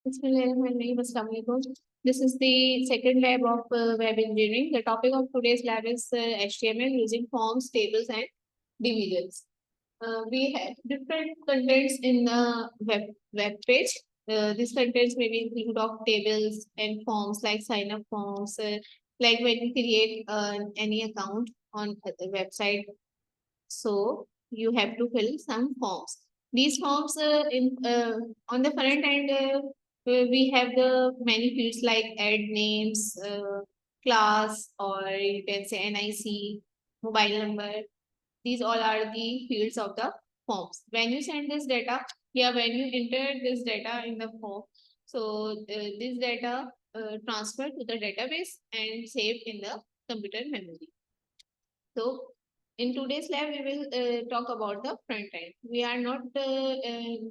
Bismillahirrahmanirrahim. This is the second lab of web engineering. The topic of today's lab is HTML using forms, tables, and divisions. We have different contents in the web page. These contents may be include of tables and forms like sign up forms, like when you create any account on the website. So you have to fill some forms. These forms in on the front end, we have the many fields like add names, class, or you can say NIC, mobile number. These all are the fields of the forms. When you send this data, yeah, when you enter this data in the form, so this data transferred to the database and saved in the computer memory. So in today's lab, we will talk about the front end. We are not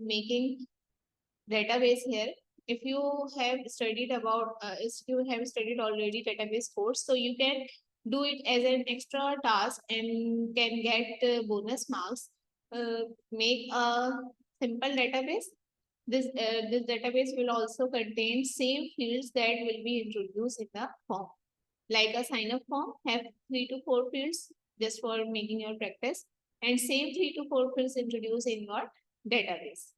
making database here. If you have studied about, if you have studied already database course, so you can do it as an extra task and can get bonus marks. Make a simple database. This database will also contain same fields that will be introduced in the form. Like a sign up form, have 3 to 4 fields just for making your practice, and same 3 to 4 fields introduced in your database.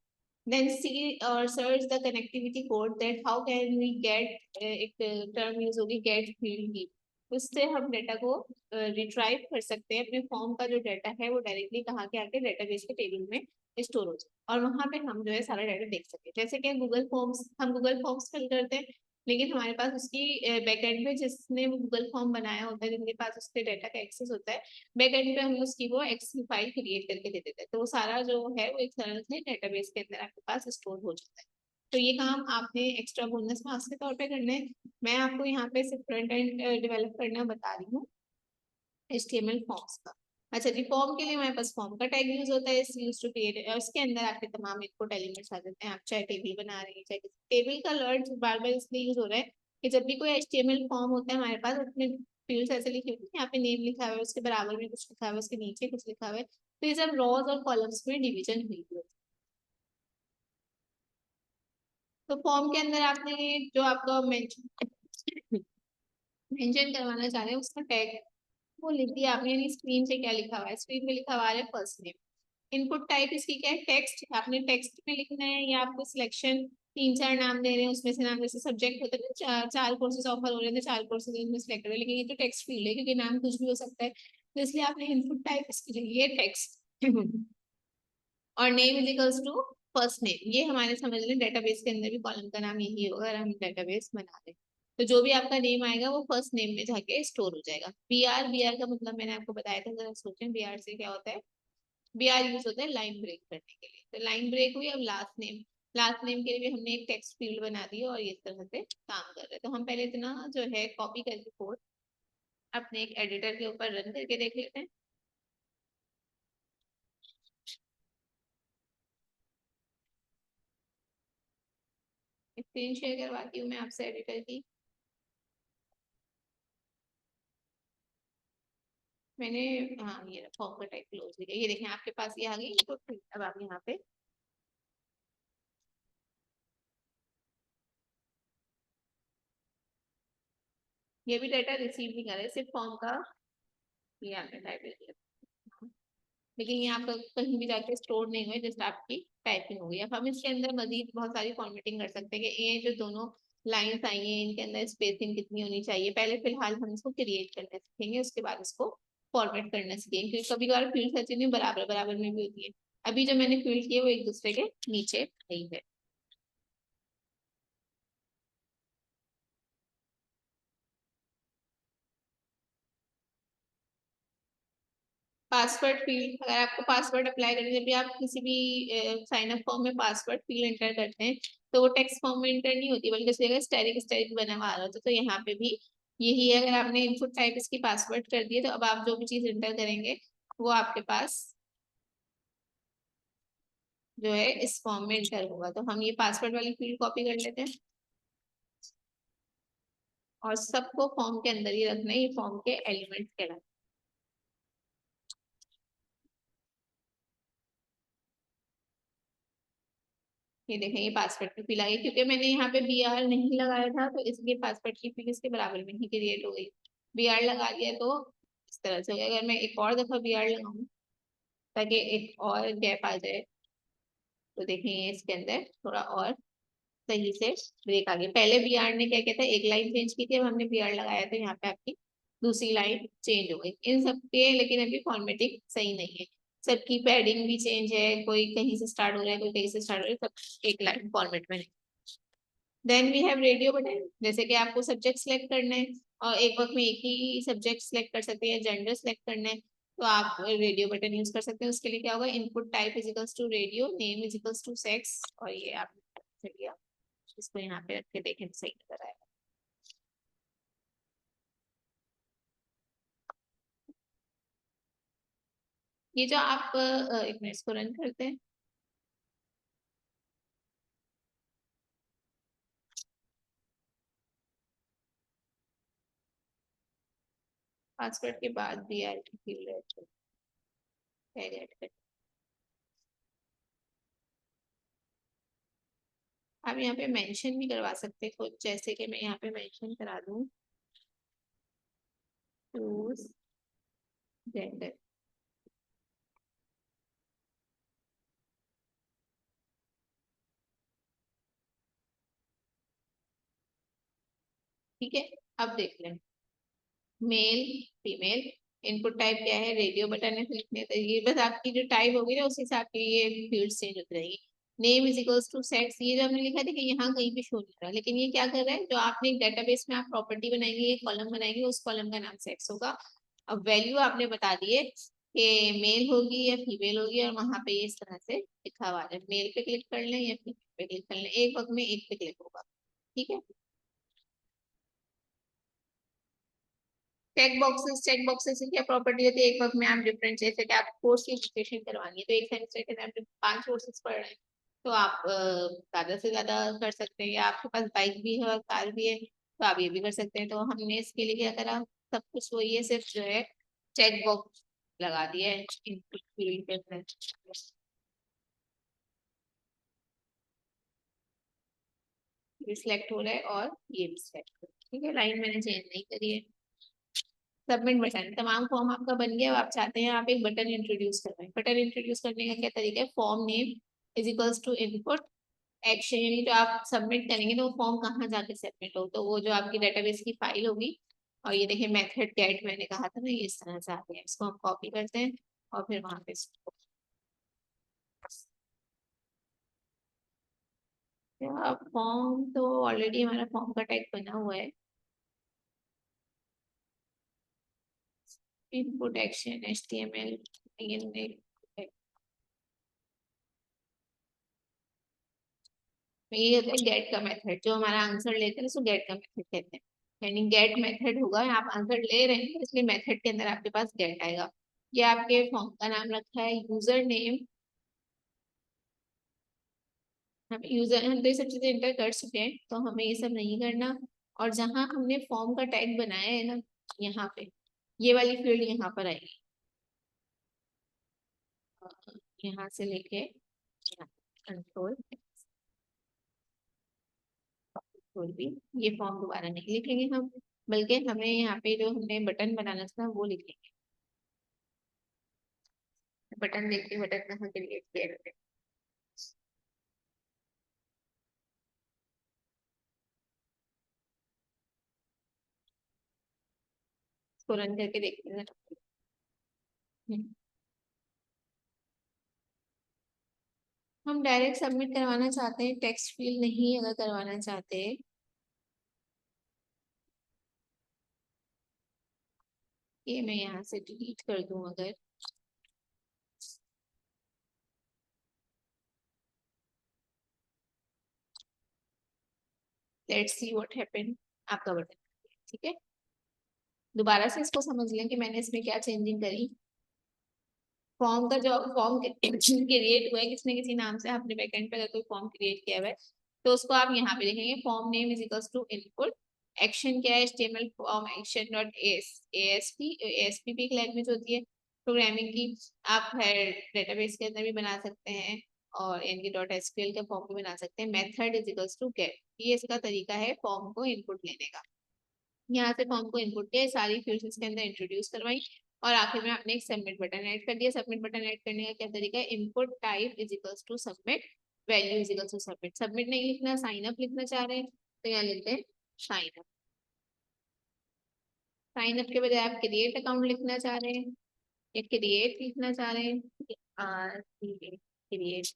Then see or search the connectivity code that how can we get एक term use होगी get field की, उससे हम data को retrieve कर सकते हैं। अपने फॉर्म का जो डाटा है वो डायरेक्टली कहाँ के आके डेटाबेस के टेबल में स्टोर हो जाए और वहां पे हम जो है सारा डाटा देख सके। जैसे कि गूगल फॉर्म्स, हम गूगल फॉर्म्स फिल करते हैं, लेकिन हमारे पास उसकी बैकएंड पे जिसने वो गूगल फॉर्म बनाया होता है, जिनके पास उसके डाटा का एक्सेस होता है, बैकएंड पे हम उसकी वो एक्सेल फाइल क्रिएट करके दे देते हैं। तो वो सारा जो है वो एक तरह से डेटाबेस के अंदर आपके पास स्टोर हो जाता है। तो ये काम आपने एक्स्ट्रा बोनस मार्क्स के तौर पे करने हैं। मैं आपको यहाँ पे सिर्फ फ्रंट एंड डेवलप करना बता रही हूँ HTML फॉर्म्स का। अच्छा जी, फॉर्म के लिए हमारे पास फॉर्म का टैग यूज होता है, इस यूज टू क्रिएट, उसके अंदर आपके तमाम इनपुट एलिमेंट्स आ जाते हैं। आप चाहे टेबल बना रहे हैं, चाहे टेबल का वर्ड बार बार इसलिए यूज हो रहा है कि जब भी कोई HTML फॉर्म होता है हमारे पास, अपने फील्ड्स ऐसे लिखे होते हैं, यहाँ पे नेम लिखा हुआ है, उसके बराबर में कुछ लिखा हुआ है, उसके नीचे कुछ लिखा हुआ है, तो ये सब रॉज और कॉलम्स में डिवीजन हुई है। तो फॉर्म के अंदर आपने जो आपका मेंशन करवाना चाह रहे हैं उसका टैग वो लिख दिया आपने, यानी स्क्रीन से क्या लिखा हुआ है, स्क्रीन में लिखा हुआ है फर्स्ट नेम। इनपुट टाइप इसकी क्या है, टेक्स्ट। आपने टेक्स्ट में लिखना है या आपको सिलेक्शन 3-4 नाम दे रहे हैं, उसमें से नाम, जैसे सब्जेक्ट होते हैं ना, 4 कोर्सेज ऑफर हो रहे थे, 4 कोर्सेज में सिलेक्ट करें, लेकिन ये तो टेक्स्ट फील्ड है क्योंकि नाम कुछ भी हो सकता है, तो इसलिए आपने इनपुट टाइप इसकी लिए है टेक्स्ट। और name is equals to first name. ये हमारे समझ लें डेटाबेस के अंदर भी कॉलम का नाम यही होगा अगर हम डेटाबेस बना रहे हैं। तो जो भी आपका नेम आएगा वो फर्स्ट नेम में जाके स्टोर हो जाएगा। बी आर का मतलब मैंने आपको बताया था, जरा सोचें बी आर से क्या होता है। बी आर यूज होता है लाइन ब्रेक करने के लिए। तो लाइन ब्रेक हुई। अब लास्ट नेम, लास्ट नेम के लिए भी हमने एक टेक्स्ट फील्ड बना दी और इस तरह से काम कर रहे हैं। तो हम पहले इतना जो है कॉपी करके कोड अपने एक एडिटर के ऊपर रन करके देख लेते हैं। स्क्रीन शेयर करवाती हूँ मैं आपसे एडिटर की। मैंने, हाँ ये फॉर्म का टाइप क्लोज दिया, ये देखें आपके पास ये आ गई। तो अब आप यहाँ पे ये भी डाटा रिसीव नहीं कर रहे, सिर्फ फॉर्म का ये आपने टाइप किया, लेकिन ये आपका कहीं भी जाके स्टोर नहीं हुआ, जस्ट आपकी टाइपिंग हो गई। अब हम इसके अंदर मजीद बहुत सारी फॉर्मेटिंग कर सकते हैं कि ये जो दोनों लाइंस आई हैं इनके अंदर स्पेसिंग कितनी होनी चाहिए। पहले फिलहाल हम इसको क्रिएट करना सीखेंगे, उसके बाद इसको फॉर्मेट करना सीखेंगे, क्योंकि कभी कभार फील्ड ऐसी नहीं बराबर बराबर में भी होती है। अभी जो मैंने फील्ड किए वो एक दूसरे के नीचे आई है। पासवर्ड फील्ड, अगर आपको पासवर्ड अप्लाई करने, जब भी आप किसी भी साइन अप फॉर्म में पासवर्ड फील्ड एंटर करते हैं तो वो टेक्स्ट फॉर्म में एंटर नहीं होती, बल्कि उसकी जगह स्टैटिक स्टैटिक बना हुआ आ रहा होता है। तो यहाँ पे भी यही है, अगर आपने इनपुट टाइप इसकी पासवर्ड कर दिए तो अब आप जो भी चीज एंटर करेंगे वो आपके पास जो है इस फॉर्म में एंटर होगा। तो हम ये पासवर्ड वाली फील्ड कॉपी कर लेते हैं और सबको फॉर्म के अंदर ही रखना है, ये फॉर्म के एलिमेंट्स कहलाते हैं। ये देखें ये पासवर्ड की फी लगी, क्योंकि मैंने यहाँ पे BR नहीं लगाया था तो इसलिए पासवर्ड की फी इसके बराबर में ही क्रिएट हो गई। BR लगा दिया तो इस तरह से हो गया। अगर मैं एक और दफा BR लगाऊं ताकि एक और गैप आ जाए, तो देखें ये इसके अंदर थोड़ा और सही से ब्रेक आ गया। पहले BR ने क्या किया था, एक लाइन चेंज की थी, अब हमने BR लगाया तो यहाँ पे आपकी दूसरी लाइन चेंज हो गई इन सब पे, लेकिन अभी फॉर्मेटिंग सही नहीं है। सबकी पैडिंग भी चेंज है, कोई कहीं से स्टार्ट हो रहा है, कोई कहीं से स्टार्ट हो रहा है, सब एक लाइन फॉर्मेट में नहीं। Then we have radio button, जैसे कि आपको सब्जेक्ट सिलेक्ट करना है और एक वक्त में एक ही सब्जेक्ट सिलेक्ट कर सकते हैं, जेंडर सिलेक्ट करना है, तो आप रेडियो बटन यूज कर सकते हैं। उसके लिए क्या होगा, input type is equals to radio, name is equals to sex, और ये आप चलिए इसको यहाँ पे रख के देखें तो सही नजर आएगा। ये जो आप एक मिनट इसको रन करते हैं। पासवर्ड के बाद भी यार फील्ड है। आप यहाँ पे मेंशन भी करवा सकते हैं कुछ, जैसे कि मैं यहाँ पे मेंशन करा दूँ चूज जेंडर। ठीक है, अब देख लें मेल फीमेल, इनपुट टाइप क्या है, रेडियो बटन है, लिखने तो ये बस आपकी जो टाइप होगी ना उस हिसाब की ये फील्ड चेंज होती रहेगी। Name is equals to sex, ये जो हमने लिखा था कि यहाँ कहीं भी शो नहीं रहा, लेकिन ये क्या कर रहा है, जो आपने एक डेटाबेस में आप प्रॉपर्टी बनाएंगे, एक कॉलम बनाएंगे, उस कॉलम का नाम सेक्स होगा। अब वैल्यू आपने बता दी है कि मेल होगी या फीमेल होगी, और वहां पे ये इस तरह से लिखा हुआ है, मेल पे क्लिक कर लें या फीमेल पे क्लिक कर लें, एक वक्त में एक पे क्लिक होगा। ठीक है, चेक बॉक्सेस की क्या प्रॉपर्टी होती है, एक वक्त में आप डिफरेंट, जैसे कि आप कोर्स की रजिस्ट्रेशन करवानी है तो एक सेमेस्टर के अंदर आप 5 कोर्सेज पढ़ रहे हैं, तो आप ज्यादा से ज्यादा कर सकते हैं, या आपके पास बाइक भी है और कार भी है तो आप ये भी कर सकते हैं। तो हमने इसके लिए क्या करा, सब कुछ वही है, सिर्फ जो है चेक बॉक्स लगा दिया है इनपुट फील्ड के अंदर। ये सिलेक्ट हो रहा है और ये भी सिलेक्ट हो रहा है। ठीक है, लाइन मैंने चेंज नहीं करी है। सबमिट बटन, तमाम फॉर्म आपका बन गया, अब आप चाहते हैं आप एक बटन इंट्रोड्यूस करवाएं। बटन इंट्रोड्यूस करने का क्या तरीका है, form name is equals to input action, यानी जो आप सबमिट करेंगे तो वो फॉर्म कहाँ जाके सबमिट हो, तो वो जो आपकी डेटाबेस की फाइल होगी। और ये देखिए मेथड गेट मैंने कहा था ना, ये इस तरह से आ गया, इसको हम कॉपी करते हैं और फिर वहां पे फॉर्म तो ऑलरेडी हमारा फॉर्म का टैग बना हुआ है, इनपुट एक्शन HTML, ये होता है गेट का मेथड, जो हमारा आंसर लेते हैं उसको गेट का मेथड कहते हैं। यानी गेट मेथड होगा, आप आंसर ले रहे हैं इसलिए मेथड के अंदर आपके पास गेट आएगा। ये आपके फॉर्म का नाम रखा है यूजर नेम, हम तो ये सब चीजें इंटर कर चुके हैं तो हमें ये सब नहीं करना। और जहां हमने फॉर्म का टैग बनाया है ना, यहाँ पे ये वाली फील्ड यहाँ पर आएगी, यहाँ से लेके कंट्रोल कोई भी, ये फॉर्म दोबारा नहीं लिखेंगे हम, बल्कि हमें यहाँ पे जो हमने बटन बनाना था वो लिखेंगे। बटन देखिए, बटन कहाँ क्रिएट किया है। इसको रन करके देखते हैं। हम्म, हम डायरेक्ट सबमिट करवाना चाहते हैं, टेक्स्ट फील्ड नहीं अगर करवाना चाहते, ये मैं यहाँ से डिलीट कर दूं अगर, लेट्स सी व्हाट हैपेंड, आपका बटन, ठीक है। दोबारा से इसको समझ लें कि मैंने इसमें क्या चेंजिंग करी। फॉर्म का जो फॉर्म क्रिएट हुआ है किसने किसी नाम से, आपने बैकएंड पे अगर कोई फॉर्म क्रिएट किया हुआ है तो उसको आप यहाँ पे लिखेंगे, form name is equals to input action क्या है, HTML form action dot ASP भी एक लैंग्वेज होती है प्रोग्रामिंग की, आप है डेटाबेस के अंदर भी बना सकते हैं। और ng.sql के फॉर्म भी बना सकते हैं। Method is equals to get, ये इसका तरीका है फॉर्म को इनपुट लेने का। यहाँ से फॉर्म को इनपुट किया, सारी फील्ड्स इसके अंदर इंट्रोड्यूस करवाई और आखिर में आपने एक सबमिट बटन ऐड कर दिया। सबमिट बटन ऐड करने का क्या तरीका है, input type is equals to submit, value is equals to submit. Submit नहीं लिखना, साइन अप लिखना चाह रहे हैं तो यहाँ लिखते हैं साइन अप। साइन अप के बजाय आप क्रिएट अकाउंट लिखना चाह रहे हैं या क्रिएट लिखना चाह रहे हैं, क्रिएट,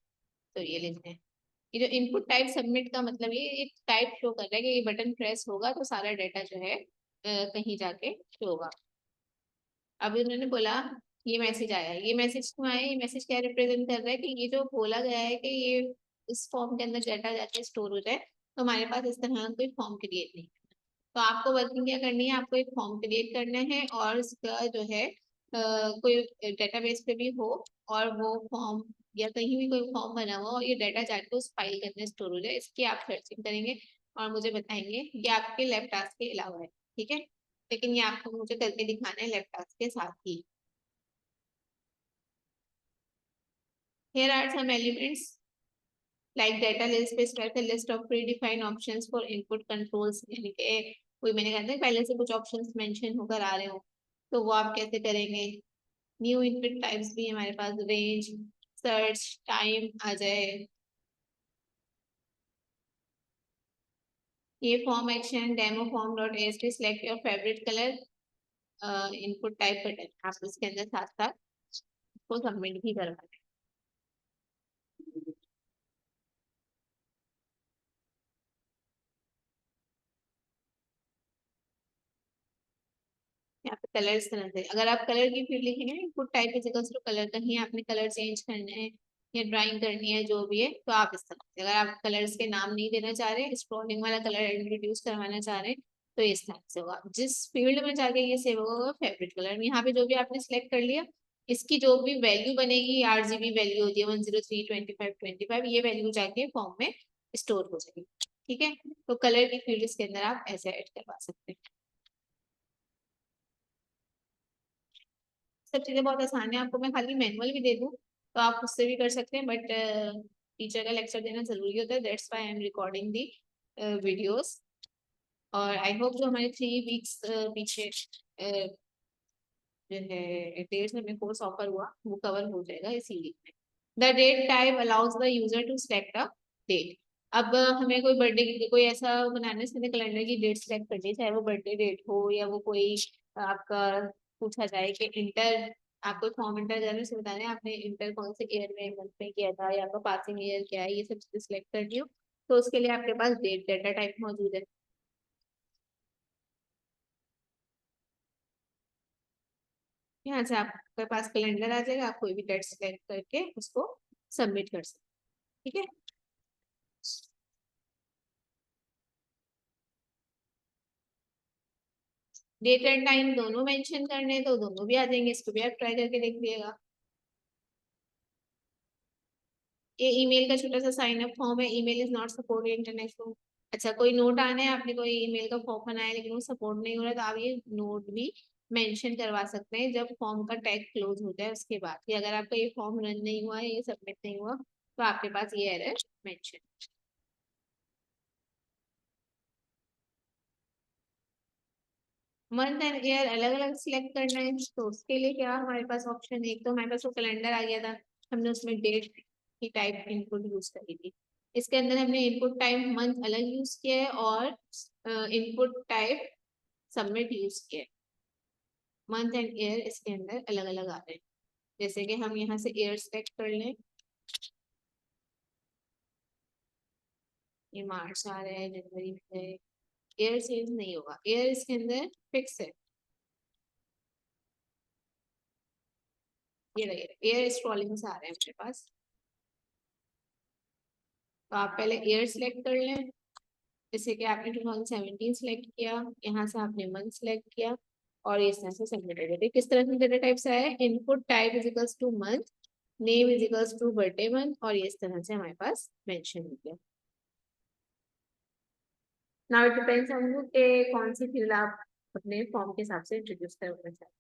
तो ये लिखते हैं। ये जो इनपुट टाइप सबमिट का मतलब ये टाइप शो कर रहा है कि ये बटन प्रेस होगा तो सारा डाटा जो है कहीं जाके शो होगा। अब उन्होंने बोला ये मैसेज आया, ये मैसेज क्यों आया, ये मैसेज क्या रिप्रेजेंट कर रहा है कि ये जो बोला गया है कि ये इस फॉर्म के अंदर डाटा जाके स्टोर हो जाए, तो हमारे पास इस तरह का कोई फॉर्म क्रिएट नहीं। तो आपको वर्किंग क्या करनी है, आपको एक फॉर्म क्रिएट करना है और इसका जो है कोई डेटाबेस पे भी हो और वो फॉर्म या कहीं भी कोई फॉर्म बना हुआ और ये डाटा जाके उस फाइल के अंदर स्टोर हो जाए, इसकी आप सर्चिंग करेंगे और मुझे बताएंगे। ये आपके लैब टास्क के अलावा है, ठीक है, लेकिन ये आपको मुझे करके दिखाना है लैब टास्क के साथ ही। Here are some elements like data list पे specify the list of predefined options for input controls, यानी कि कोई मैंने कहा था पहले से कुछ ऑप्शंस मेंशन होकर आ रहे हो तो वो आप कैसे करेंगे। न्यू इनपुट टाइप्स भी हमारे पास, रेंज, सर्च, टाइम आ जाए। ये form action demo form dot ASP select your favourite colour input type button, आप इसके अंदर साथ साथ इसको सबमिट भी करवा दें। यहाँ पे कलर इस तरह से, अगर आप कलर की फील्ड लिखेंगे input type is equals to colour, कहीं आपने कलर चेंज करना है या ड्राइंग करनी है जो भी है तो आप इस तरह से, अगर आप कलर्स के नाम नहीं देना चाह रहे, स्क्रॉलिंग वाला कलर इंट्रोड्यूस करवाना चाह रहे हैं तो इस तरह से होगा। जिस फील्ड में जाके ये सेव होगा फेवरेट कलर, यहाँ पे जो भी आपने सिलेक्ट कर लिया इसकी जो भी वैल्यू बनेगी, RGB वैल्यू होती है 1032525, ये वैल्यू जाके फॉर्म में स्टोर हो जाएगी। ठीक है, तो कलर की फील्ड इसके अंदर आप ऐसे ऐड करवा सकते हैं। सब चीजें बहुत आसान है, आपको मैं खाली मैनुअल भी दे दूँ तो आप उससे भी कर सकते हैं, बट टीचर का लेक्चर देना जरूरी होता है, that's why I am recording the videos. और आई होप जो हमारे 3 वीक्स पीछे जो है डेट्स में कोर्स ऑफर हुआ वो कवर हो जाएगा इसी वीक में। The date type allows the user to select a date. अब हमें कोई बर्थडे, कोई ऐसा बनाने से कैलेंडर की डेट सिलेक्ट करनी है, चाहे वो बर्थडे डेट हो या वो कोई आपका पूछा जाए कि इंटर, आपको फॉर्म इंटर करने से बताने आपने इंटर कौन से ईयर में मंथ में किया था या आपका पासिंग ईयर क्या है, ये सब चीजें सिलेक्ट करनी हो तो उसके लिए आपके पास डेट डाटा टाइप मौजूद है। यहाँ से आपके पास कैलेंडर आ जाएगा, आप कोई भी डेट सिलेक्ट करके उसको सबमिट कर सकते हैं। ठीक है, डेट एंड टाइम दोनों मेंशन करने हैं तो दोनों भी आ जाएंगे, इसको भी आप ट्राई करके देख लीजिएगा। ये ईमेल का छोटा सा साइन अप फॉर्म है, email is not supported international. अच्छा, कोई नोट आना है, आपने कोई ईमेल का फॉर्म बनाया लेकिन वो सपोर्ट नहीं हो रहा तो आप ये नोट भी मेंशन करवा सकते हैं जब फॉर्म का टैग क्लोज हो जाए उसके बाद, कि अगर आपका ये फॉर्म रन नहीं हुआ है, ये सबमिट नहीं हुआ तो आपके पास ये error mention. Month and year अलग अलग सिलेक्ट करना है तो उसके लिए क्या हमारे पास ऑप्शन, एक तो हमारे पास वो कैलेंडर आ गया था, हमने उसमें डेट की टाइप इनपुट यूज करी थी। इसके अंदर हमने इनपुट टाइप मंथ अलग यूज किया है और इनपुट टाइप सबमिट यूज किया है। मंथ एंड ईयर इसके अंदर अलग अलग आ रहे हैं, जैसे कि हम यहाँ से ईयर सेलेक्ट कर लें, ये मार्च आ रहा है, जनवरी है, ईयर चेंज नहीं होगा, ईयर इसके अंदर फिक्स है। ये रही ईयर स्क्रॉलिंग से आ रहे हैं मेरे पास, तो आप पहले ईयर सेलेक्ट कर लें, जैसे कि आपने 2017 सेलेक्ट किया, यहाँ से आपने मंथ सेलेक्ट किया और इस तरह से सबमिट कर दिया। किस तरह से डेटा टाइप से आया, input type is equals to month, name is equals to birthday month, और ये इस तरह से हमारे पास मेंशन हो गया। Now it depends on you कि कौन सी फील्ड आप अपने फॉर्म के हिसाब से इंट्रोड्यूस करना चाहते हैं।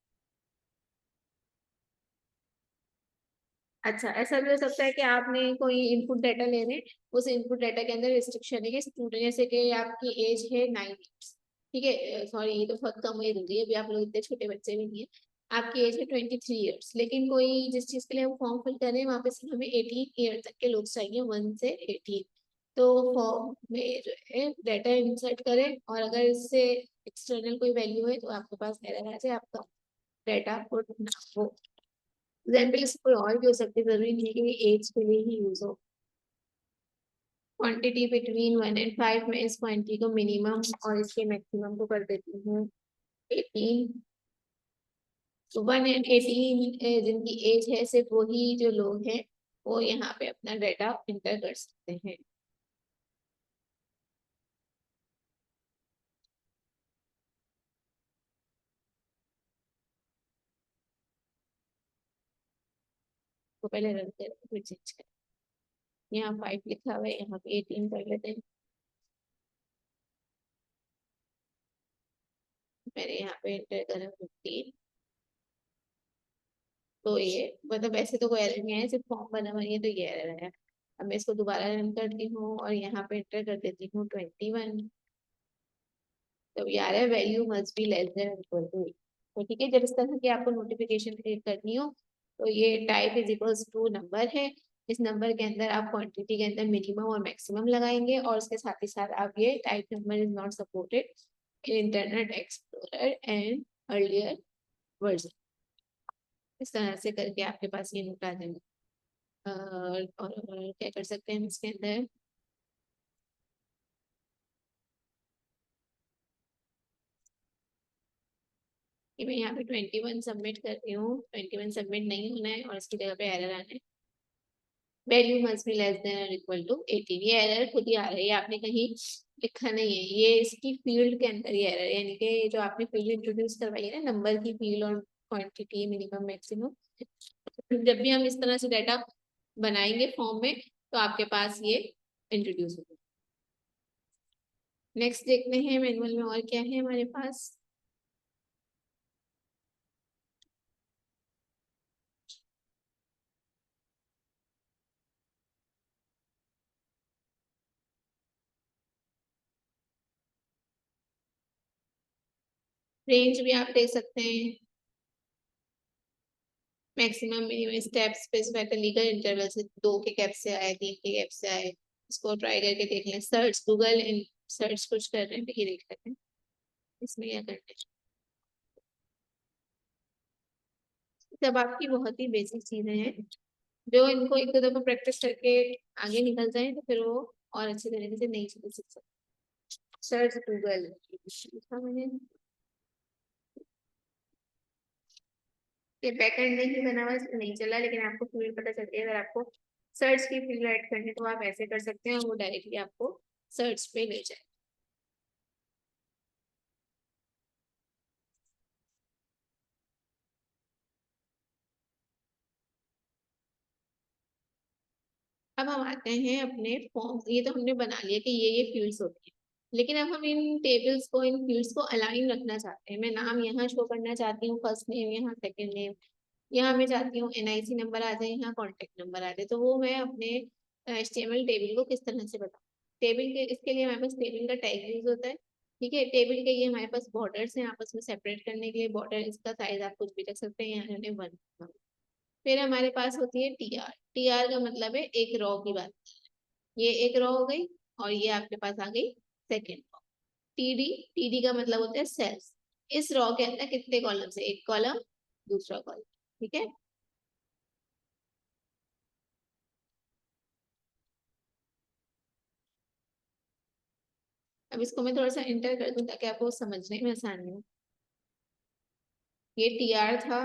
अच्छा, ऐसा भी हो सकता है कि आपने कोई इनपुट डाटा ले रहे हैं, उस इनपुट डाटा के अंदर रिस्ट्रिक्शन है कि स्टूडेंट, जैसे कि आपकी एज है 9 ईयर्स, ठीक है, सॉरी ये तो बहुत कम एज होती है, अभी आप लोग इतने छोटे बच्चे भी नहीं है, आपकी एज है 23 ईयर्स, लेकिन कोई जिस चीज के लिए हम फॉर्म फिल कर रहे हैं वहाँ पे सिर्फ हमें 18 ईयर तक के लोग चाहिए, 1 से 18। तो फॉर्म में जो है डाटा इंसर्ट करें, और अगर इससे एक्सटर्नल कोई वैल्यू है तो आपके पास एरर आ जाए, आपका डाटा पुट ना हो। एग्जाम्पल इससे कोई और भी हो सकती है, जरूरी नहीं है कि एज के लिए ही यूज हो। क्वांटिटी बिटवीन 1 and 5 में इस क्वांटिटी को मिनिमम और इसके मैक्सिमम को कर देती हूँ 18। तो 1 and 18 जिनकी एज है सिर्फ वही जो लोग हैं वो यहाँ पे अपना डाटा इंटर कर सकते हैं। तो पहले रन करके फिर चेंज करें। यहाँ 5 लिखा हुआ है, यहाँ पे 18 कर लेते हैं। मैंने यहाँ पे इंटर करा 15। तो ये मतलब वैसे तो कोई एरर नहीं है, सिर्फ फॉर्म बना हुआ है तो ये एरर है। अब मैं इसको दोबारा रन करती हूँ और यहाँ पे एंटर कर देती हूँ 21। तो ये आ रहा है value must be less than equal to. तो ठीक है, जब इस तरह की आपको नोटिफिकेशन क्रिएट करनी हो तो ये type is equals to number है, इस नंबर के अंदर आप क्वांटिटी के अंदर मिनिमम और मैक्सिमम लगाएंगे, और उसके साथ ही साथ आप ये type number is not supported in internet explorer and earlier version. इस तरह से करके आपके पास ये नोट आ जाएगा। और क्या कर सकते हैं हम इसके अंदर, कि मैं यहाँ पे 21 सबमिट कर रही हूँ, 21 सबमिट नहीं होना है और इसकी जगह पे एरर आना है, value must be less then और इक्वल टू 18। ये एरर खुद ही आ रहा है, ये आपने कहीं लिखा नहीं है, ये इसकी फील्ड के अंदर ये एरर है, यानी कि जो आपने फील्ड इंट्रोड्यूस करवाई है ना, नंबर की फील्ड और क्वांटिटी मिनिमम मैक्सिमम, जब भी हम इस तरह से डाटा बनाएंगे फॉर्म में तो आपके पास ये इंट्रोड्यूस होगा। नेक्स्ट देखते हैं मैनुअल में और क्या है हमारे पास। रेंज भी आप दे सकते हैं, मैक्सिमम मिनिमम स्टेप्स स्पेसिफाई कर, लीगल इंटरवल से 2 के गैप से आए, 3 के गैप से आए, इसको ट्राई करके देख लें। सर्च गूगल इन सर्च कुछ कर रहे हैं तो ये देख लेते हैं इसमें क्या करना है। सब आपकी बहुत ही बेसिक चीजें हैं, जो इनको एक दो दफा प्रैक्टिस करके आगे निकल जाए तो फिर वो और अच्छी तरीके से नई चीजें सीख सकते। सर्च गूगल लिखा मैंने, ये बैकएंड नहीं बना हुआ इसमें नहीं चला, लेकिन आपको फील्ड पता चलती है, अगर आपको सर्च की फील्ड ऐड करनी है तो आप ऐसे कर सकते हैं, वो डायरेक्टली आपको सर्च पे ले जाए। अब हम आते हैं अपने फॉर्म, ये तो हमने बना लिया कि ये फील्ड्स होती हैं, लेकिन अब हम इन टेबल्स को, इन फील्ड्स को अलाइन रखना चाहते हैं। मैं नाम यहाँ शो करना चाहती हूँ, फर्स्ट नेम यहाँ, सेकंड नेम यहाँ, मैं चाहती हूँ एनआईसी नंबर आ जाए, यहाँ कॉन्टेक्ट नंबर आ जाए, तो वो मैं अपने एचटीएमएल टेबल को किस तरह से बताऊँ। टेबल के इसके लिए हमारे पास टेबल का टैग यूज होता है, ठीक है। टेबल के ये हमारे पास बॉर्डर्स हैं, आपस में सेपरेट करने के लिए बॉर्डर, इसका साइज आप कुछ भी रख सकते हैं, यहाँ मैंने 1। फिर हमारे पास होती है टीआर, टीआर का मतलब है एक रो की बात, ये एक रो हो गई, और ये आपके पास आ गई सेकेंड रो। टीडी, टीडी का मतलब होता है सेल्स, इस रो के अंदर कितने कॉलम है, एक कॉलम, दूसरा कॉलम, ठीक है। अब इसको मैं थोड़ा सा इंटर कर दूं ताकि आपको समझने में आसानी हो। ये टीआर था,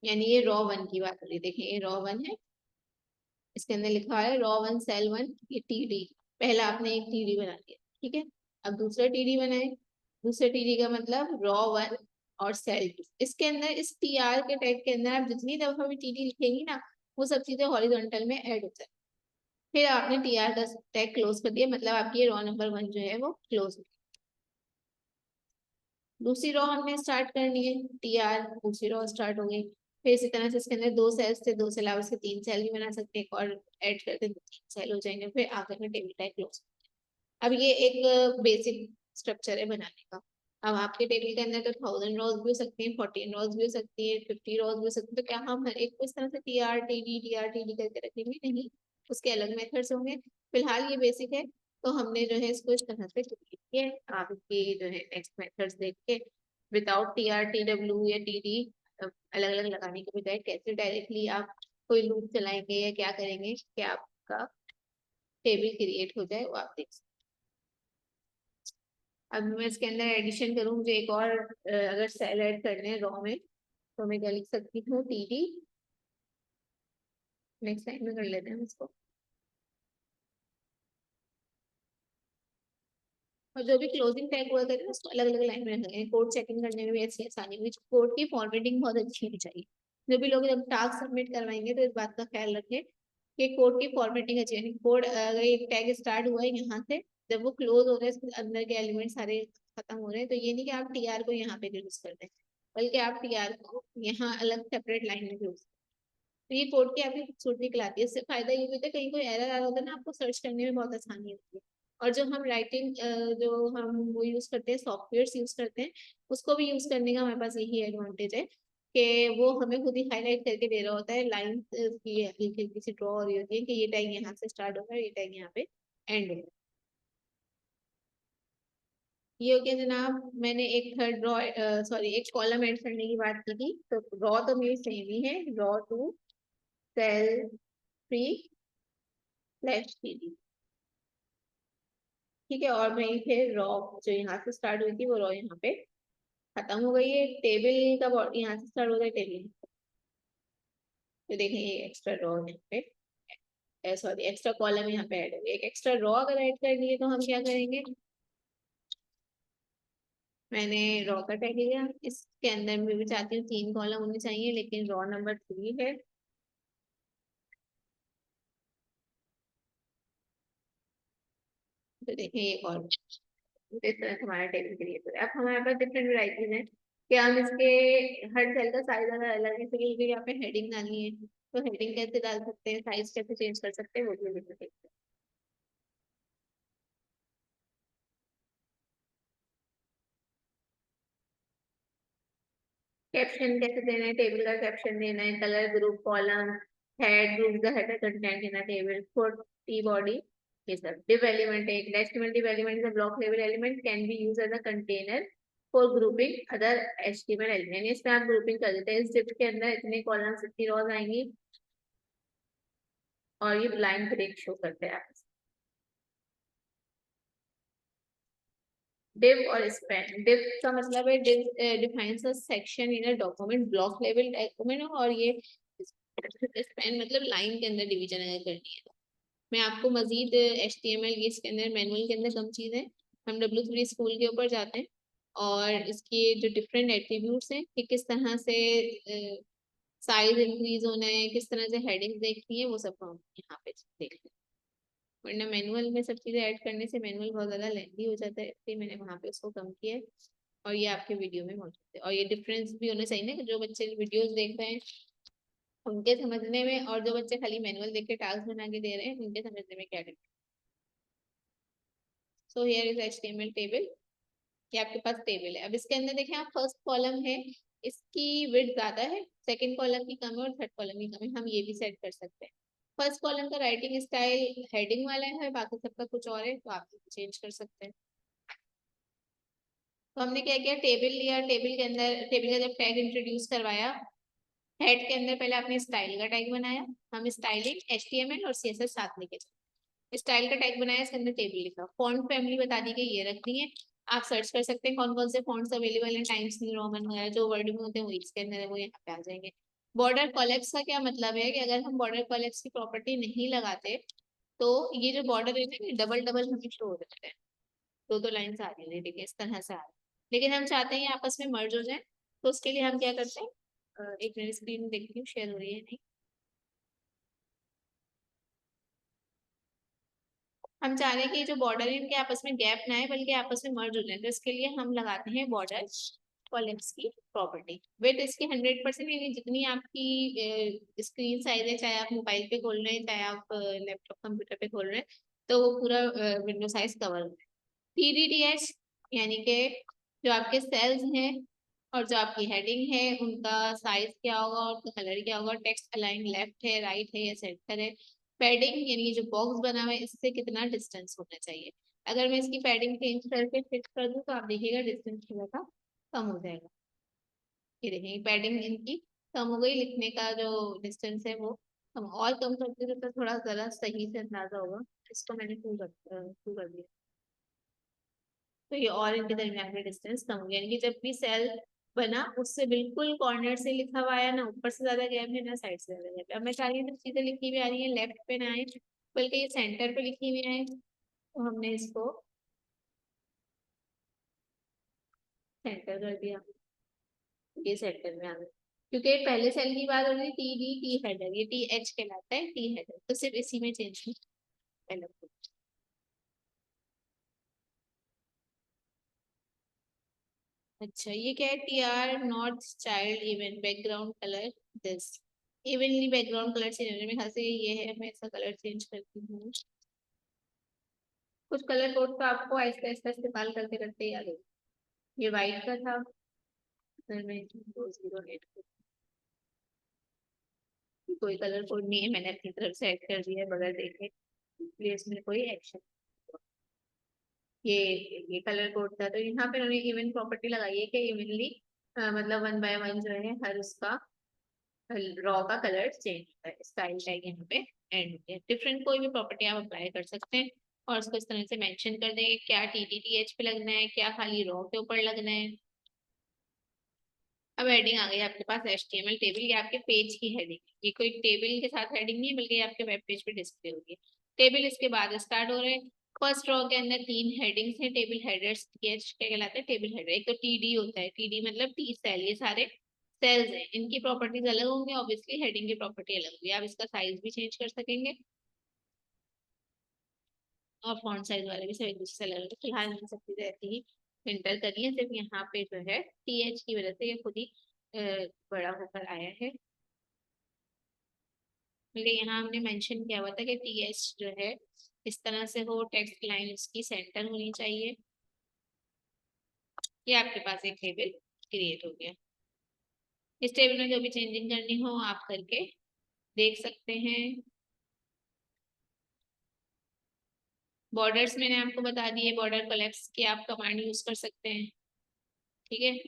यानी ये रो 1 की बात हो रही है, देखिए ये रो 1 है, इसके अंदर लिखा है रो 1 सेल 1, ये टीडी, पहला आपने एक टीडी बना लिया, ठीक है। अब दूसरा टीडी बनाए, दूसरे टीडी का मतलब रो 1 और सेल 2, इसके अंदर इस टीआर के टैग के अंदर आप जितनी दफा भी टीडी लिखेंगी ना, वो सब चीजें हॉरिजॉन्टल में ऐड हो जाए। फिर आपने टीआर का टैग क्लोज कर दिया, मतलब आपकी रो नंबर 1 जो है वो क्लोज हो गई। दूसरी रो हमने स्टार्ट करनी है, टीआर दूसरी रो स्टार्ट हो गई, फिर इसी तरह से इसके अंदर 2 सेल्स थे, 2 से अलावा से 3 सेल भी बना सकते हैं, एक और ऐड करते हैं तो 3 सेल हो जाएंगे, फिर आखिर में टेबल टाइप क्लोज। अब ये एक बेसिक स्ट्रक्चर है बनाने का। अब आपके टेबल के अंदर तो 1000 रोज भी हो सकती हैं, 14 रोज भी हो सकती है, 50 रोज भी हो सकती है, तो क्या हम हर एक को इस तरह से टी आर टी डी करके रखेंगे? नहीं, उसके अलग मेथड्स होंगे। फिलहाल ये बेसिक है, तो हमने जो है इसको इस तरह से क्रिएट किया है। आपकी जो है नेक्स्ट मेथड्स देख के विदाउट TR TW या TD अलग अलग लगाने के बजाय कैसे डायरेक्टली आप कोई लूप चलाएंगे या क्या करेंगे कि आपका टेबल क्रिएट हो जाए, वो आप देख सकते हैं। अब मैं इसके अंदर एडिशन करूँ, मुझे एक और अगर सेल ऐड करने हैं रॉ में, तो मैं क्या लिख सकती हूँ? TD। नेक्स्ट लाइन में कर लेते हैं इसको। और जो भी क्लोजिंग टैग हुआ करे उसको अलग अलग लाइन में रखेंगे। कोड चेकिंग करने में भी ऐसी आसानी हुई, कोड की फॉर्मेटिंग बहुत अच्छी होनी चाहिए। जो भी लोग जब टास्क सबमिट करवाएंगे तो इस बात का ख्याल रखें कि कोड की फॉर्मेटिंग अच्छी है। कोड अगर एक टैग स्टार्ट हुआ है यहाँ से, जब वो क्लोज हो रहा है इसके अंदर के एलिमेंट सारे खत्म हो रहे हैं, तो ये नहीं कि आप TR को यहाँ पे क्लोज कर दें, बल्कि आप TR को यहाँ अलग सेपरेट लाइन में क्लोज। तो ये कोड की आपकी खूबसूरती दिखलाती है। इससे फायदा ये होता है कहीं कोई एरर आ रहा होता है ना, आपको सर्च करने में बहुत आसानी होती है। और जो हम राइटिंग जो हम वो यूज करते हैं, सॉफ्टवेयर यूज करते हैं, उसको भी यूज करने का हमारे पास यही एडवांटेज है कि वो हमें खुद ही हाईलाइट करके दे रहा होता है। लाइन की हल्की हल्की सी ड्रॉ हो रही होती है कि ये टैग यहाँ से स्टार्ट होगा, ये टैग यहाँ पे एंड होगा। ये हो गया जनाब। मैंने एक थर्ड ड्रॉ सॉरी एक कॉलम ऐड करने की बात की थी, तो रॉ तो मेरी सेम ही है, row two cell three slash TD। ठीक है, और मैं फिर रॉ जो यहाँ से स्टार्ट हुई थी वो रॉ यहाँ पे खत्म हो गई है। टेबल का यहाँ से स्टार्ट होता है टेबल, तो देखें ये एक्स्ट्रा रॉ यहाँ पे, सॉरी एक्स्ट्रा कॉलम यहाँ पे ऐड हो गया। एक एक्स्ट्रा रॉ अगर ऐड कर लिए तो हम क्या करेंगे? मैंने रॉ का टैग लिया, इसके अंदर मैं भी चाहती हूँ 3 कॉलम होने चाहिए, लेकिन रॉ नंबर 3 है, तो देखें एक और इस तरह से हमारा टेबल क्रिएट हो रहा है। अब हमारे पास डिफरेंट वैरायटीज हैं कि हम इसके हर सेल का साइज अगर अलग है, तो ये यहाँ पे हेडिंग डालनी है तो हेडिंग कैसे डाल सकते हैं, साइज कैसे चेंज कर सकते हैं, वो भी देख सकते हैं। कैप्शन कैसे देना है, टेबल का कैप्शन देना है, colour group column head group the header content in a table for T body. ये सब div element है, एक HTML div element is a block level element can be used as a container for grouping other HTML element। इसमें आप grouping कर देते हैं, इस div के अंदर इतने कॉलम्स इतनी रोज आएंगी और ये लाइन ब्रेक शो करते हैं आप। div और span, div का मतलब है div defines a section in a document, block level document, और ये span मतलब लाइन के अंदर डिवीजन अगर करनी है। मैं आपको मजीद HTML ये इसके अंदर मैनुअल के अंदर कम चीज है, हम W3 स्कूल के ऊपर जाते हैं और इसकी जो डिफरेंट एट्रीब्यूट्स हैं कि किस तरह से साइज इंक्रीज होना है, किस तरह से हेडिंग देखनी है, वो सब हम यहाँ पे देख लें। वरना मैनुअल में सब चीजें ऐड करने से मैनुअल बहुत ज्यादा लेंथी हो जाता है, इसलिए मैंने वहाँ पे उसको कम किया है और ये आपके वीडियो में मौजूद है। और ये डिफरेंस भी होना चाहिए ना कि जो बच्चे वीडियोस देख रहे हैं उनके समझने में और जो बच्चे खाली मैनुअल देख के टास्क बना के दे रहे हैं उनके समझने में क्या difference. So here is HTML table, ये आपके पास टेबल है। अब इसके अंदर देखें आप, फर्स्ट कॉलम है इसकी विड्थ ज्यादा है, सेकंड कॉलम की कम है और थर्ड कॉलम की कम है, हम ये भी सेट कर सकते हैं। फर्स्ट कॉलम का राइटिंग स्टाइल हेडिंग वाला है, बाकी सबका कुछ और है, तो आप चेंज कर सकते हैं। तो हमने क्या किया, टेबल लिया, टेबल के अंदर टेबल का जब टैग इंट्रोड्यूस करवाया, हेड के अंदर पहले आपने स्टाइल का टैग बनाया, हम स्टाइलिंग HTML और CSS साथ लेके चले। स्टाइल का टैग बनाया, इसके अंदर टेबल लिखा, फॉन्ट फैमिली बता दी कि ये रखनी है। आप सर्च कर सकते हैं कौन कौन से फॉन्ट्स अवेलेबल हैं, टाइम्स न्यू रोमन वगैरह जो वर्ड में होते हैं वो इसके अंदर है, वो यहाँ पे आ जाएंगे। बॉर्डर कॉलेप्स का क्या मतलब है कि अगर हम बॉर्डर कॉलेप्स की प्रॉपर्टी नहीं लगाते तो ये जो बॉर्डर है ना, डबल डबल हमें शो हो जाता है, दो दो लाइन आ रही है, देखिए इस तरह से आ रही है। लेकिन हम चाहते हैं ये आपस में मर्ज हो जाए, तो उसके लिए हम क्या करते हैं, एक मिनट स्क्रीन देखती हूँ शेयर हो रही है नहीं। हम चाह रहे हैं कि जो बॉर्डर है इनके आपस में गैप ना आए बल्कि आपस में मर्ज हो जाए, तो इसके लिए हम लगाते हैं बॉर्डर कॉलम्स की प्रॉपर्टी। विड्थ इसकी 100%, यानी जितनी आपकी स्क्रीन साइज है, चाहे आप मोबाइल पे खोल रहे हैं चाहे आप लैपटॉप कंप्यूटर पे खोल रहे हैं, तो वो पूरा विंडो साइज कवर होगा। TDTH यानी कि जो आपके सेल्स हैं और जो आपकी हेडिंग है उनका साइज क्या होगा और उनका कलर क्या होगा, टेक्स्ट अलाइन लेफ्ट है, राइट है या सेंटर है। पैडिंग यानी जो बॉक्स बना हुआ है इससे कितना डिस्टेंस होना चाहिए। अगर मैं इसकी पैडिंग चेंज करके फिक्स कर दूं तो आप देखिएगा डिस्टेंस थोड़ा सा कम हो जाएगा। ये देखेंगे पैडिंग इनकी कम हो गई, लिखने का जो डिस्टेंस है वो कम, और कम करते तो थोड़ा जरा सही से अंदाजा होगा। इसको मैंने टू कर दिया, तो ये और इनके दरमियान में डिस्टेंस कम हो गया, यानी कि जब भी सेल बना उससे बिल्कुल कॉर्नर से लिखा हुआ आया, ना ऊपर से ज्यादा गैप है ना साइड से ज्यादा गैप है। अब मैं चाह रही हूँ सब चीजें लिखी हुई आ रही है लेफ्ट पे ना आए, बल्कि ये सेंटर पे लिखी हुई आए, तो हमने इसको सेंटर कर दिया, ये सेंटर में आ गया। क्योंकि पहले सेल की बात हो रही थी टी हेडर, ये TH कहलाता है, टी हेडर, तो सिर्फ इसी में चेंज पहले। अच्छा ये क्या है, TR not child even background colour this, evenly background colour change होने में ख्याल से ये है, मैं इसका कलर चेंज करती हूँ। कुछ कलर कोड तो आपको आहिस्ता आहिस्ता इस्तेमाल करते करते याद हो। ये वाइट का था, फिर मैं 208, कोई कलर कोड नहीं है, मैंने अपनी तरफ से ऐड कर दिया है बगैर देखे, इसलिए इसमें कोई एक्शन। ये ये कलर कोड था, तो यहाँ पे उन्होंने इवन प्रॉपर्टी लगाई है कि इवनली मतलब 1 by 1 जो है हर उसका रॉ का कलर चेंज होता है। स्टाइल टैग यहाँ पे एंड है, डिफरेंट कोई भी प्रॉपर्टी आप अप्लाई कर सकते हैं और उसको इस तरह से मेंशन कर देंगे क्या TTTH पे लगना है, क्या खाली रॉ के ऊपर लगना है। अब हेडिंग आ गई आपके पास HTML टेबल, ये आपके पेज की हेडिंग, ये कोई टेबल के साथ हेडिंग नहीं है बल्कि ये आपके वेब पेज पे डिस्प्ले होगी। टेबल इसके बाद स्टार्ट हो रहे हैं। फर्स्ट रो के अंदर 3 हेडिंग्स हैं, टेबल हेडर्स क्या कहलाते हैं, टेबल हेडर। एक तो TD होता है, TD मतलब टी सेल, ये सारे सेल्स हैं, इनकी प्रॉपर्टीज अलग होंगी, ऑब्वियसली हेडिंग की प्रॉपर्टी अलग होगी। आप इसका साइज भी चेंज कर सकेंगे और फॉन्ट साइज वाले भी सब एक दूसरे से अलग अलग। फिलहाल हमने सब चीजें ऐसी ही फिल्टर करी है, सिर्फ यहाँ पे जो है TH की वजह से ये खुद ही बड़ा होकर आया है। क्योंकि यहाँ हमने मेंशन किया हुआ था कि TH जो है इस तरह से हो, टेक्स्ट लाइन उसकी सेंटर होनी चाहिए। ये आपके पास एक टेबल क्रिएट हो गया। इस टेबल में जो भी चेंजिंग करनी हो आप करके देख सकते हैं। बॉर्डर्स मैंने आपको बता दिए, बॉर्डर कोलैप्स की आप कमांड यूज कर सकते हैं, ठीक है।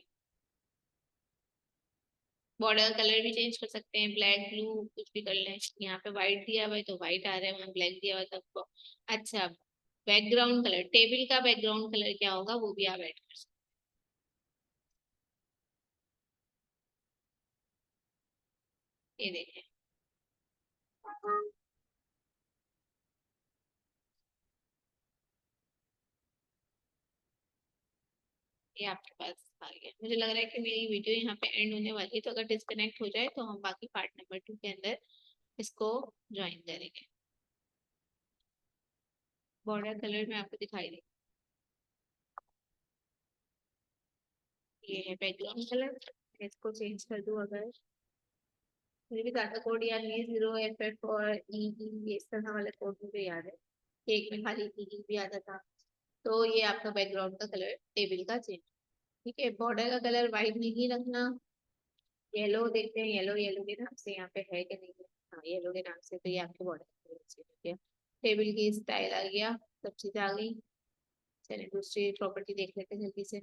बॉर्डर कलर भी चेंज कर सकते हैं, ब्लैक ब्लू कुछ भी कर लें। यहाँ पे व्हाइट दिया हुआ है तो व्हाइट आ रहा है, वहाँ ब्लैक दिया हुआ है तो अच्छा। बैकग्राउंड कलर, टेबल का बैकग्राउंड कलर क्या होगा वो भी आप ऐड कर सकते हैं। ये देखें, ये आपके पास आ गया। मुझे लग रहा है कि मेरी वीडियो यहाँ पे एंड होने वाली है, तो अगर डिस्कनेक्ट हो जाए तो हम बाकी पार्ट नंबर 2 के अंदर इसको ज्वाइन करेंगे। बॉर्डर कलर में आपको दिखाई दे, ये है बैकग्राउंड कलर। इसको चेंज कर दूँ अगर, मुझे भी ज्यादा कोड याद नहीं है, 0FF और EE ये इस तरह वाला कोड मुझे याद है, एक में खाली EE भी आता था। तो ये आपका बैकग्राउंड का कलर टेबल का चेंज, ठीक है। बॉर्डर का कलर व्हाइट नहीं रखना, येलो देखते हैं, येलो येलो के नाम से यहाँ पे है कि नहीं है। हाँ येलो के नाम से, तो ये आपके बॉर्डर का कलर चेंज हो गया। टेबल की स्टाइल आ गया, सब चीजें आ गई। चलिए दूसरी प्रॉपर्टी देख लेते हैं जल्दी से।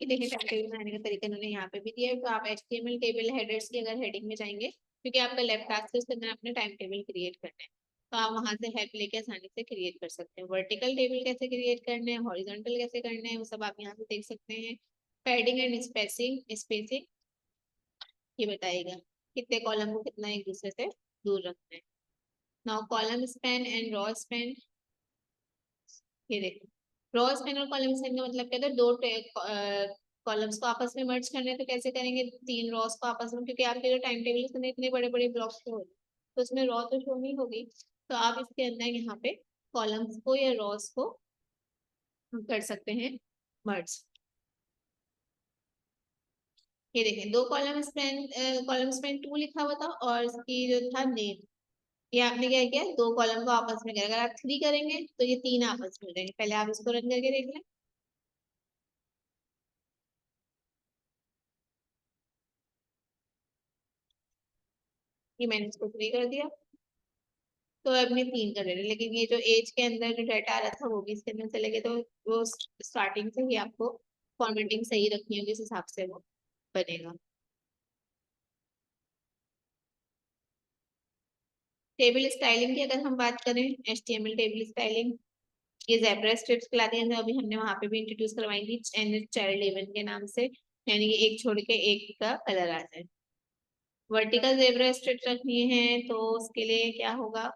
कि देखिए टाइम टेबल बनाने का तरीका इन्होंने यहाँ पे भी दिया है, तो आप HTML टेबल हेडर्स की अगर हेडिंग में जाएंगे, क्योंकि आपका लेफ्ट टास्क है उसके अंदर आपने टाइम टेबल क्रिएट करना है, तो आप वहां से हेल्प लेके आसानी से क्रिएट कर सकते हैं। वर्टिकल टेबल कैसे क्रिएट करना है, हॉरिजॉन्टल कैसे करना है, वो सब आप यहाँ से देख सकते हैं। पैडिंग एंड स्पेसिंग, स्पेसिंग ये बताएगा कितने कॉलम को कितना एक दूसरे से दूर रखना है। Now column span and raw span, ये देखो रो स्पैन और कॉलम स्पैन का मतलब क्या था, दो कॉलम्स को आपस में मर्ज करने हैं, तो कैसे करेंगे, 3 रॉस को आपस में, क्योंकि आपके जो टाइम टेबल उसमें इतने बड़े बड़े ब्लॉक्स तो हो तो उसमें रॉ तो शो नहीं होगी, तो आप इसके अंदर यहाँ पे कॉलम्स को या रॉस को हम कर सकते हैं मर्ज। ये देखें, दो कॉलम स्पेन 2 लिखा हुआ था और इसकी जो था नेम, ये आपने क्या किया, दो कॉलम को आपस में करें। अगर आप 3 करेंगे तो ये 3 आपस में करेंगे। पहले आप इसको रन करके देख लें। ये मैंने इसको 3 कर दिया, तो अब मैं 3 कर रही हूँ। लेकिन ये जो एज के अंदर जो डाटा आ रहा था वो भी इसके अंदर चले गए, तो वो स्टार्टिंग से ही आपको फॉर्मेटिंग सही रखनी होगी, इस हिसाब से वो बनेगा। टेबल स्टाइलिंग की अगर हम बात करें, HTML टेबल स्टाइलिंग, ये ज़ेब्रा स्ट्रिप्स कहलाती हैं, जो अभी हमने वहां पे भी इंट्रोड्यूस करवाई थी एंड चाइल्ड इवन के नाम से, यानी कि एक छोड़ के एक का कलर आ जाए। वर्टिकल ज़ेब्रा स्ट्रिप्स रखनी है तो उसके लिए क्या होगा,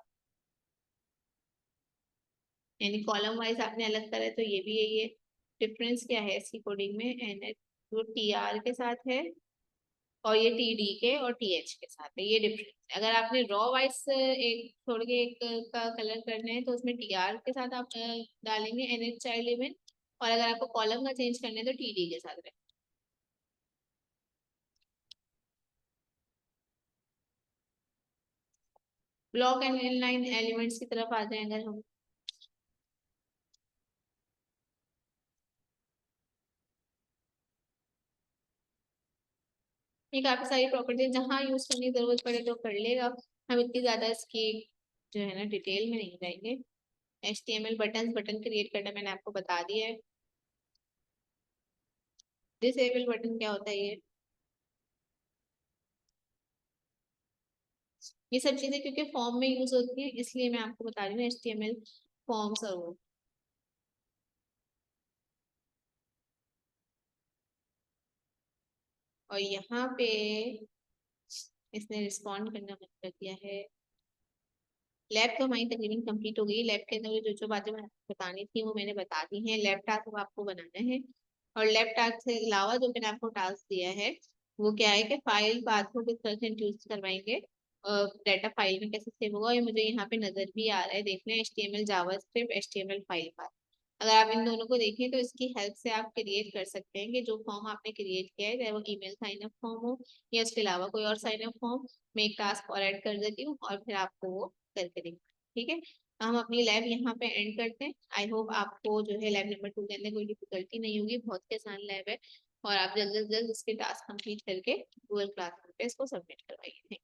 यानी कॉलम वाइज आपने अलग करा है, तो ये भी यही है। डिफरेंस क्या है इसकी कोडिंग में, एन जो TR के साथ है और ये TD के और TH के साथ है, ये डिफरेंस। अगर आपने रॉ वाइज एक छोड़ के एक का कलर करना है तो उसमें TR के साथ आप डालेंगे NH चाइल्ड इवन, और अगर आपको कॉलम का चेंज करना है तो TD के साथ रखें। ब्लॉक एंड इनलाइन एलिमेंट्स की तरफ आ जाए अगर हम, ये काफी सारी प्रॉपर्टी जहाँ यूज करने की जरूरत पड़े तो कर लेगा। हम इतनी ज्यादा इसकी जो है ना डिटेल में नहीं जाएंगे। HTML बटन क्रिएट करना मैंने आपको बता दिया है। डिसेबल बटन क्या होता है, ये सब चीजें क्योंकि फॉर्म में यूज होती है इसलिए मैं आपको बता रही हूँ, HTML फॉर्म्स और वो। और यहाँ पे इसने रिस्पॉन्ड करना बंद कर दिया है। लैब तो हमारी तकरीबन कंप्लीट हो गई। लैब के अंदर जो जो बातें मैं बतानी थी वो मैंने बता दी हैं। लैब टास्क अब आपको बनाना है, और लैब टास्क से अलावा जो मैंने आपको टास्क दिया है वो क्या है कि फाइल पाथ को किस तरह से इंट्रोड्यूस करवाएंगे, डाटा फाइल में कैसे सेव होगा, ये मुझे यहाँ पे नजर भी आ रहा है, देख लें। HTML JavaScript HTML file path, अगर आप इन दोनों को देखें तो इसकी हेल्प से आप क्रिएट कर सकते हैं कि जो फॉर्म आपने क्रिएट किया है, चाहे वो ईमेल साइन अप फॉर्म हो या उसके अलावा कोई और साइन अप फॉर्म, मैं एक टास्क और ऐड कर देती हूँ और फिर आपको वो करके देंगे। ठीक है, हम अपनी लैब यहाँ पे एंड करते हैं। आई होप आपको जो है लैब नंबर 2 के अंदर कोई डिफिकल्टी नहीं होगी, बहुत ही आसान लैब है, और आप जल्द से जल्द इसके टास्क कंप्लीट करके गूगल क्लासरूम पे इसको सबमिट करवाइए।